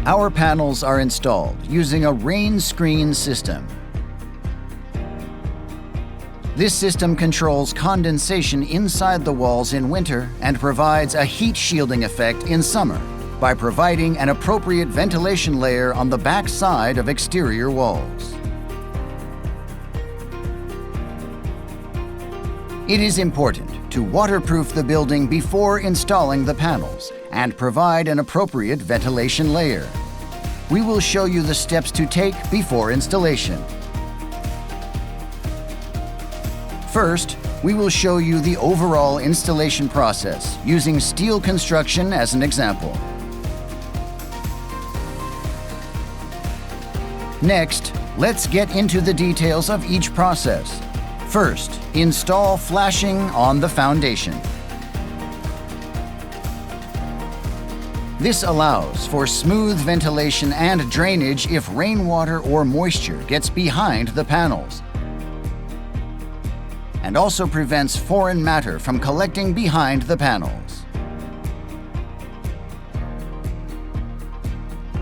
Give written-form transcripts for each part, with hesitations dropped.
Our panels are installed using a rain screen system. This system controls condensation inside the walls in winter and provides a heat shielding effect in summer by providing an appropriate ventilation layer on the back side of exterior walls. It is important to waterproof the building before installing the panels and provide an appropriate ventilation layer. We will show you the steps to take before installation. First, we will show you the overall installation process using steel construction as an example. Next, let's get into the details of each process. First, install flashing on the foundation. This allows for smooth ventilation and drainage if rainwater or moisture gets behind the panels, and also prevents foreign matter from collecting behind the panels.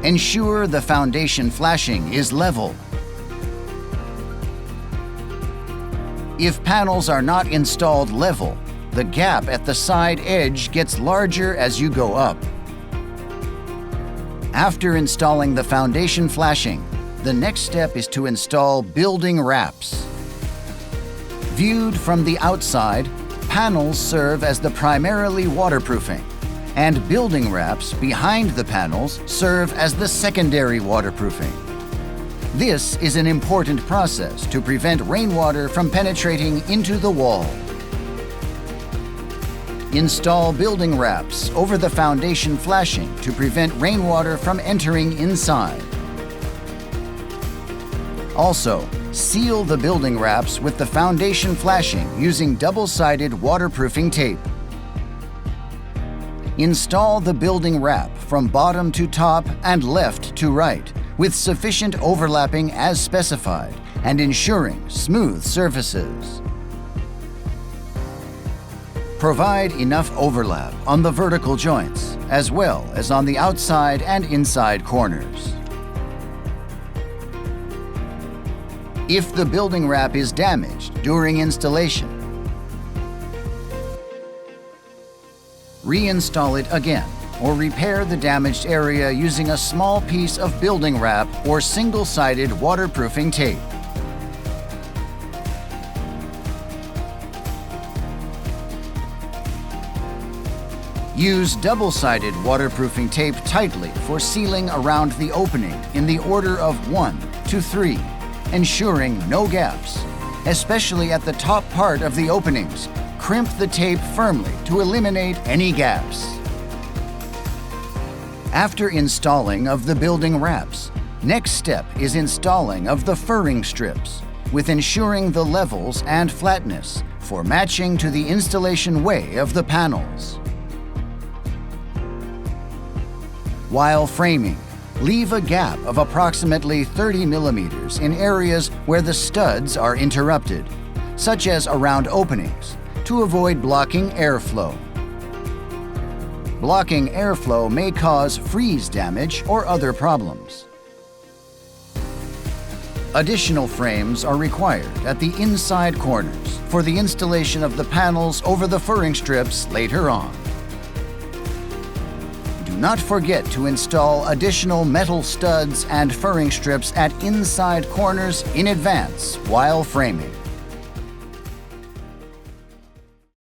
Ensure the foundation flashing is level. If panels are not installed level, the gap at the side edge gets larger as you go up. After installing the foundation flashing, the next step is to install building wraps. Viewed from the outside, panels serve as the primarily waterproofing, and building wraps behind the panels serve as the secondary waterproofing. This is an important process to prevent rainwater from penetrating into the wall. Install building wraps over the foundation flashing to prevent rainwater from entering inside. Also, seal the building wraps with the foundation flashing using double-sided waterproofing tape. Install the building wrap from bottom to top and left to right, with sufficient overlapping as specified and ensuring smooth surfaces. Provide enough overlap on the vertical joints, as well as on the outside and inside corners. If the building wrap is damaged during installation, reinstall it again or repair the damaged area using a small piece of building wrap or single-sided waterproofing tape. Use double-sided waterproofing tape tightly for sealing around the opening in the order of 1 to 3, ensuring no gaps. Especially at the top part of the openings, crimp the tape firmly to eliminate any gaps. After installing of the building wraps, next step is installing of the furring strips, with ensuring the levels and flatness for matching to the installation way of the panels. While framing, leave a gap of approximately 30 millimeters in areas where the studs are interrupted, such as around openings, to avoid blocking airflow. Blocking airflow may cause freeze damage or other problems. Additional frames are required at the inside corners for the installation of the panels over the furring strips later on. Do not forget to install additional metal studs and furring strips at inside corners in advance while framing.